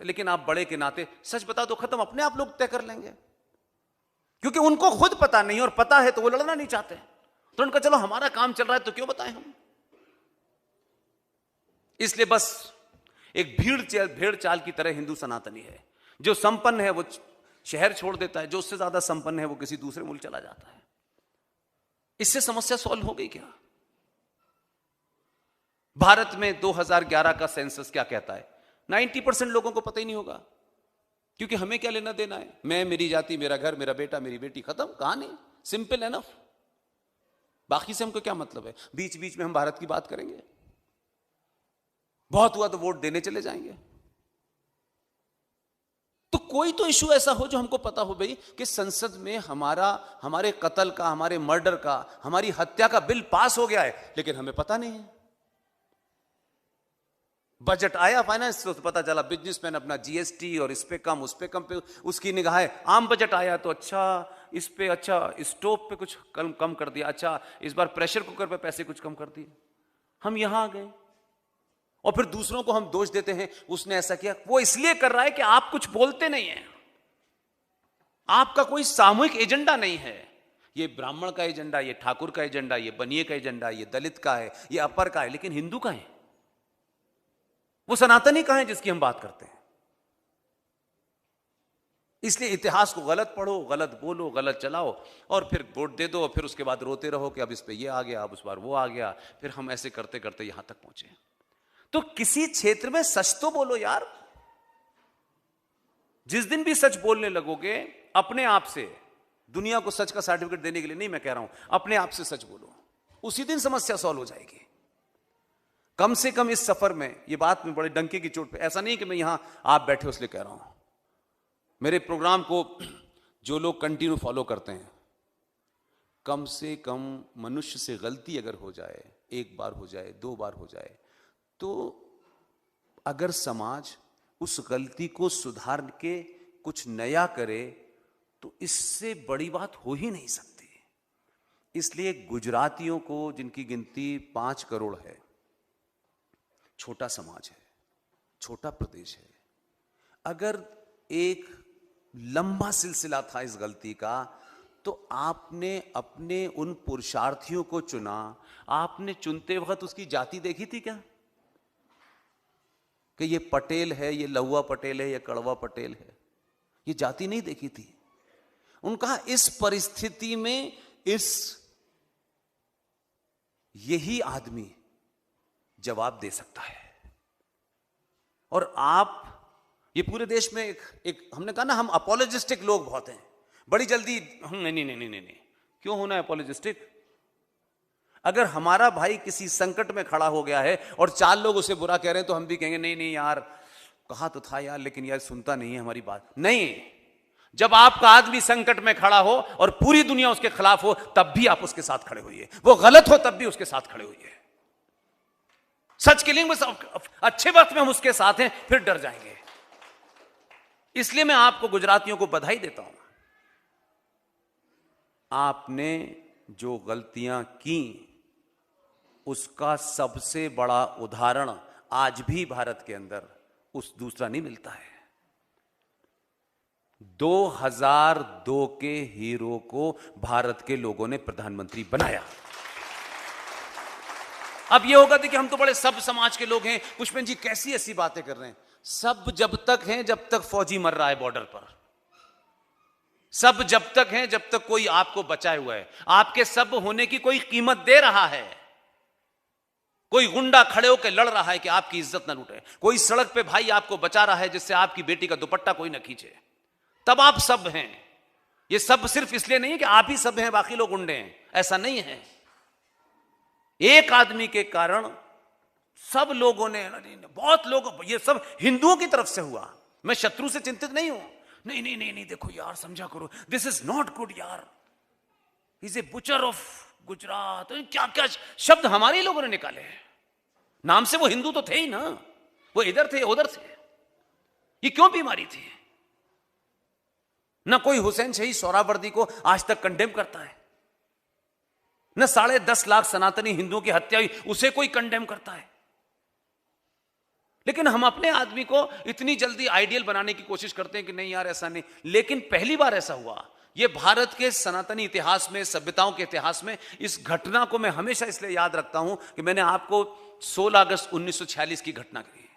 है, लेकिन आप बड़े के नाते सच बता दो, खत्म, अपने आप लोग तय कर लेंगे, क्योंकि उनको खुद पता नहीं, और पता है तो वो लड़ना नहीं चाहते, तो उनका चलो हमारा काम चल रहा है तो क्यों बताएं हम। इसलिए बस एक भेड़ चाल की तरह हिंदू सनातनी है, जो संपन्न है वो शहर छोड़ देता है, जो उससे ज्यादा संपन्न है वो किसी दूसरे मुल्क चला जाता है। इससे समस्या सॉल्व हो गई क्या? भारत में 2011 का सेंसस क्या कहता है? 90% लोगों को पता ही नहीं होगा, क्योंकि हमें क्या लेना देना है, मैं, मेरी जाति, मेरा घर, मेरा बेटा, मेरी बेटी, खत्म, कहानी सिंपल एनफ। बाकी से हमको क्या मतलब है? बीच बीच में हम भारत की बात करेंगे, बहुत हुआ तो वोट देने चले जाएंगे। तो कोई तो इशू ऐसा हो जो हमको पता हो भाई कि संसद में हमारे कत्ल का, हमारे मर्डर का, हमारी हत्या का बिल पास हो गया है, लेकिन हमें पता नहीं है। बजट आया फाइनेंस तो पता चला बिजनेसमैन अपना जीएसटी और इस पे कम, उस पे कम, पे उसकी निगाह है। आम बजट आया तो अच्छा इस पे, अच्छा स्टोव पे कुछ कम कर दिया, अच्छा इस बार प्रेशर कुकर पे पैसे कुछ कम कर दिए। हम यहां आ गए और फिर दूसरों को हम दोष देते हैं, उसने ऐसा किया। वो इसलिए कर रहा है कि आप कुछ बोलते नहीं हैं, आपका कोई सामूहिक एजेंडा नहीं है। ये ब्राह्मण का एजेंडा, ये ठाकुर का एजेंडा, ये बनिए का एजेंडा, ये दलित का है, ये अपर का है, लेकिन हिंदू का है, वो सनातनी का है जिसकी हम बात करते हैं। इसलिए इतिहास को गलत पढ़ो, गलत बोलो, गलत चलाओ और फिर वोट दे दो और फिर उसके बाद रोते रहो कि अब इस पे ये आ गया, अब उस बार वो आ गया, फिर हम ऐसे करते करते यहां तक पहुंचे। तो किसी क्षेत्र में सच तो बोलो यार। जिस दिन भी सच बोलने लगोगे अपने आप से, दुनिया को सच का सर्टिफिकेट देने के लिए नहीं मैं कह रहा हूं, अपने आप से सच बोलो, उसी दिन समस्या सॉल्व हो जाएगी। कम से कम इस सफर में, ये बात में बड़े डंके की चोट पे, ऐसा नहीं कि मैं यहां आप बैठे हो इसलिए कह रहा हूं, मेरे प्रोग्राम को जो लोग कंटिन्यू फॉलो करते हैं, कम से कम मनुष्य से गलती अगर हो जाए, एक बार हो जाए, दो बार हो जाए, तो अगर समाज उस गलती को सुधार के कुछ नया करे तो इससे बड़ी बात हो ही नहीं सकती। इसलिए गुजरातियों को, जिनकी गिनती 5 करोड़ है, छोटा समाज है, छोटा प्रदेश है, अगर एक लंबा सिलसिला था इस गलती का, तो आपने अपने उन पुरुषार्थियों को चुना। आपने चुनते वक्त उसकी जाति देखी थी क्या, कि ये पटेल है, ये लहुआ पटेल है, ये कड़वा पटेल है? ये जाति नहीं देखी थी। उनका इस परिस्थिति में यही आदमी जवाब दे सकता है। और आप, ये पूरे देश में एक हमने कहा ना, हम अपोलोजिस्टिक लोग बहुत हैं, बड़ी जल्दी नहीं, क्यों होना है अपोलोजिस्टिक? अगर हमारा भाई किसी संकट में खड़ा हो गया है और 4 लोग उसे बुरा कह रहे हैं तो हम भी कहेंगे नहीं यार, कहा तो था यार, लेकिन यार सुनता नहीं है हमारी बात। नहीं, जब आपका आदमी संकट में खड़ा हो और पूरी दुनिया उसके खिलाफ हो, तब भी आप उसके साथ खड़े होइए। वो गलत हो तब भी उसके साथ खड़े होइए। सच के लिए बस अच्छे वक्त में हम उसके साथ हैं, फिर डर जाएंगे। इसलिए मैं आपको, गुजरातियों को बधाई देता हूं। आपने जो गलतियां की उसका सबसे बड़ा उदाहरण आज भी भारत के अंदर उस दूसरा नहीं मिलता है। 2002 के हीरो को भारत के लोगों ने प्रधानमंत्री बनाया। अब यह होगा कि हम तो बड़े सब समाज के लोग हैं, पुष्पेंद्र जी कैसी ऐसी बातें कर रहे हैं। सब जब तक हैं जब तक फौजी मर रहा है बॉर्डर पर, सब जब तक हैं जब तक कोई आपको बचाए हुआ है, आपके सब होने की कोई कीमत दे रहा है, कोई गुंडा खड़े होकर लड़ रहा है कि आपकी इज्जत ना लूटे, कोई सड़क पे भाई आपको बचा रहा है जिससे आपकी बेटी का दुपट्टा कोई ना खींचे, तब आप सब हैं। ये सब सिर्फ इसलिए नहीं है कि आप ही सब हैं बाकी लोग गुंडे हैं, ऐसा नहीं है। एक आदमी के कारण सब लोगों ने, बहुत लोग, ये सब हिंदुओं की तरफ से हुआ। मैं शत्रु से चिंतित नहीं हूं, नहीं, देखो यार समझा करो, दिस इज नॉट गुड यार, is a butcher of Gujarat, क्या क्या शब्द हमारे लोगों ने निकाले हैं। नाम से वो हिंदू तो थे ही ना, वो इधर थे उधर थे। ये क्यों बीमारी थी? ना कोई हुसैन शहीद सोहरावर्दी को आज तक कंडेम करता है, न 10.5 लाख सनातनी हिंदुओं की हत्या हुई उसे कोई कंडेम करता है। लेकिन हम अपने आदमी को इतनी जल्दी आइडियल बनाने की कोशिश करते हैं कि नहीं यार ऐसा नहीं। लेकिन पहली बार ऐसा हुआ, ये भारत के सनातनी इतिहास में, सभ्यताओं के इतिहास में इस घटना को मैं हमेशा इसलिए याद रखता हूं कि मैंने आपको 16 अगस्त 1946 की घटना कही।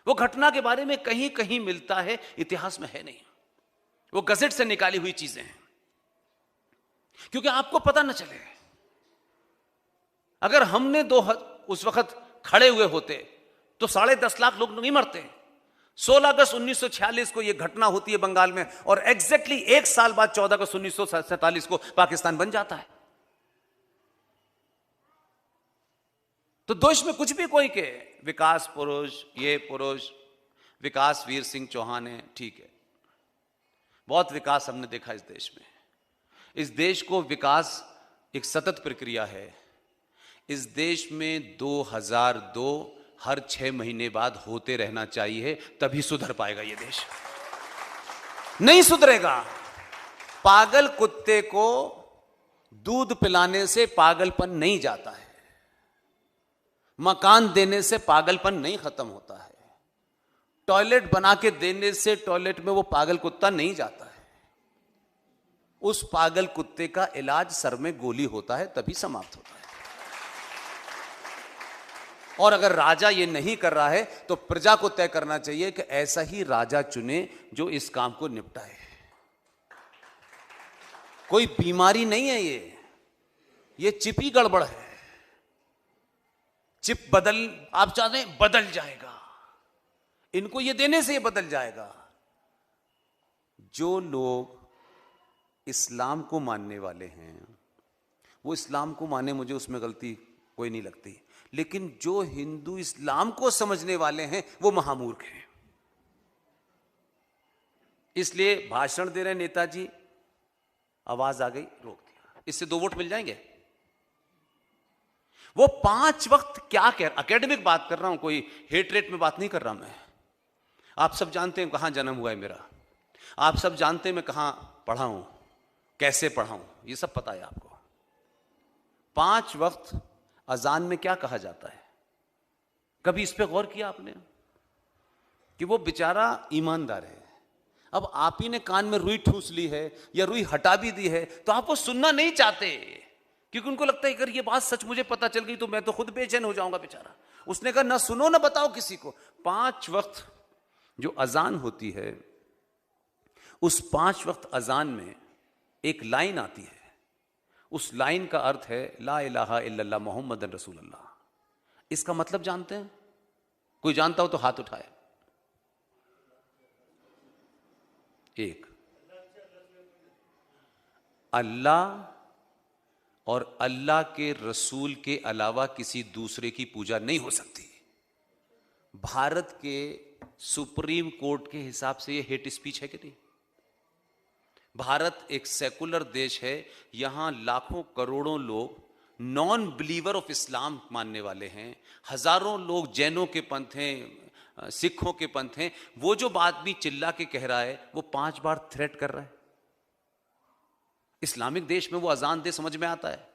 वो घटना के बारे में कहीं कहीं मिलता है, इतिहास में है नहीं। वो गजट से निकाली हुई चीजें हैं, क्योंकि आपको पता न चले। अगर हमने उस वक्त खड़े हुए होते तो 10.5 लाख लोग नहीं मरते। 16 अगस्त 1946 को यह घटना होती है बंगाल में, और एग्जैक्टली 1 साल बाद 14 अगस्त 1947 को पाकिस्तान बन जाता है। तो देश में कुछ भी कोई के विकास पुरुष, ये पुरुष, विकास वीर सिंह चौहान है, ठीक है, बहुत विकास हमने देखा इस देश में। इस देश को विकास एक सतत प्रक्रिया है। इस देश में 2002 हर 6 महीने बाद होते रहना चाहिए, तभी सुधर पाएगा ये देश। नहीं सुधरेगा। पागल कुत्ते को दूध पिलाने से पागलपन नहीं जाता है, मकान देने से पागलपन नहीं खत्म होता है, टॉयलेट बना के देने से टॉयलेट में वो पागल कुत्ता नहीं जाता है। उस पागल कुत्ते का इलाज सर में गोली होता है, तभी समाप्त होता है। और अगर राजा ये नहीं कर रहा है तो प्रजा को तय करना चाहिए कि ऐसा ही राजा चुने जो इस काम को निपटाए। कोई बीमारी नहीं है ये चिप ही गड़बड़ है। चिप आप चाहते हैं बदल जाएगा, इनको ये देने से ये बदल जाएगा। जो लोग इस्लाम को मानने वाले हैं वो इस्लाम को माने, मुझे उसमें गलती कोई नहीं लगती, लेकिन जो हिंदू इस्लाम को समझने वाले हैं वो महामूर्ख हैं। इसलिए भाषण दे रहे नेताजी, आवाज आ गई, रोक दिया, इससे 2 वोट मिल जाएंगे। वो 5 वक्त क्या कह, एकेडमिक बात कर रहा हूं, कोई हेट रेट में बात नहीं कर रहा मैं। आप सब जानते हैं कहां जन्म हुआ है मेरा, आप सब जानते हैं मैं कहां पढ़ा हूं, कैसे पढ़ा हूं, ये सब पता है आपको। 5 वक्त अजान में क्या कहा जाता है, कभी इस पे गौर किया आपने कि वो बेचारा ईमानदार है। अब आप ही ने कान में रुई ठूस ली है या रुई हटा भी दी है तो आप वो सुनना नहीं चाहते, क्योंकि उनको लगता है अगर ये बात सच मुझे पता चल गई तो मैं तो खुद बेचैन हो जाऊंगा बेचारा। उसने कहा ना सुनो ना बताओ किसी को। 5 वक्त जो अजान होती है, उस 5 वक्त अजान में एक लाइन आती है, उस लाइन का अर्थ है ला इलाहा इल्लल्लाह मोहम्मद रसूलुल्लाह। इसका मतलब जानते हैं? कोई जानता हो तो हाथ उठाए। 1, अल्लाह और अल्लाह के रसूल के अलावा किसी दूसरे की पूजा नहीं हो सकती। भारत के सुप्रीम कोर्ट के हिसाब से यह हेट स्पीच है कि नहीं? भारत एक सेकुलर देश है, यहां लाखों करोड़ों लोग नॉन बिलीवर ऑफ इस्लाम मानने वाले हैं, हजारों लोग जैनों के पंथ हैं, सिखों के पंथ हैं। वो जो आदमी चिल्ला के कह रहा है वो 5 बार थ्रेट कर रहा है। इस्लामिक देश में वो अजान दे, समझ में आता है।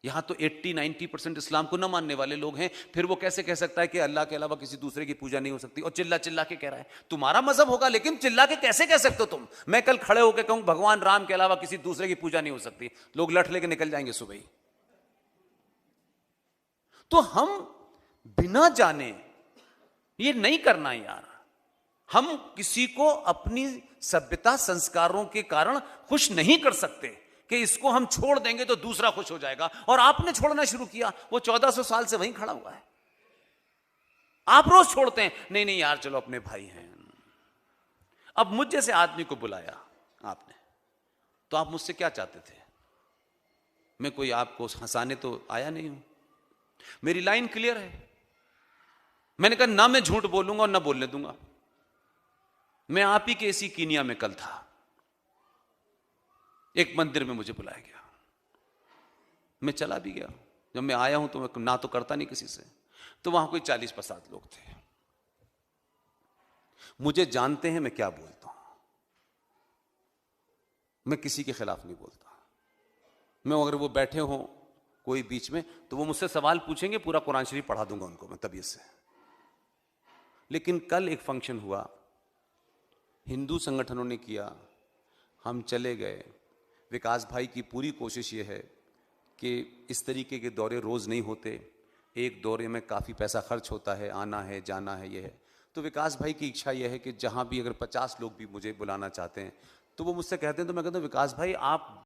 यहां तो 80-90% इस्लाम को न मानने वाले लोग हैं, फिर वो कैसे कह सकता है कि अल्लाह के अलावा किसी दूसरे की पूजा नहीं हो सकती, और चिल्ला चिल्ला के कह रहा है। तुम्हारा मजहब होगा, लेकिन चिल्ला के कैसे कह सकते हो तुम? मैं कल खड़े होकर कहूं भगवान राम के अलावा किसी दूसरे की पूजा नहीं हो सकती, लोग लठ लेके निकल जाएंगे सुबह ही। तो हम बिना जाने ये नहीं करना यार। हम किसी को अपनी सभ्यता संस्कारों के कारण खुश नहीं कर सकते कि इसको हम छोड़ देंगे तो दूसरा खुश हो जाएगा। और आपने छोड़ना शुरू किया, वो 1400 साल से वहीं खड़ा हुआ है। आप रोज छोड़ते हैं, नहीं नहीं यार चलो अपने भाई हैं। अब मुझ जैसे आदमी को बुलाया आपने, तो आप मुझसे क्या चाहते थे? मैं कोई आपको हंसाने तो आया नहीं हूं। मेरी लाइन क्लियर है। मैंने कहा ना मैं झूठ बोलूंगा और ना बोलने दूंगा। मैं आप ही के इसी कीनिया में कल था, एक मंदिर में मुझे बुलाया गया, मैं चला भी गया। जब मैं आया हूं तो मैं ना तो करता नहीं किसी से, तो वहां कोई 40-50 लोग थे। मुझे जानते हैं मैं क्या बोलता हूं, मैं किसी के खिलाफ नहीं बोलता। मैं अगर वो बैठे हो कोई बीच में तो वो मुझसे सवाल पूछेंगे, पूरा कुरान शरीफ पढ़ा दूंगा उनको मैं तबीयत से। लेकिन कल एक फंक्शन हुआ, हिंदू संगठनों ने किया, हम चले गए। विकास भाई की पूरी कोशिश ये है कि इस तरीके के दौरे रोज़ नहीं होते, एक दौरे में काफ़ी पैसा खर्च होता है, आना है जाना है, ये है। तो विकास भाई की इच्छा यह है कि जहाँ भी अगर 50 लोग भी मुझे बुलाना चाहते हैं तो वो मुझसे कहते हैं, तो मैं कहता हूँ विकास भाई आप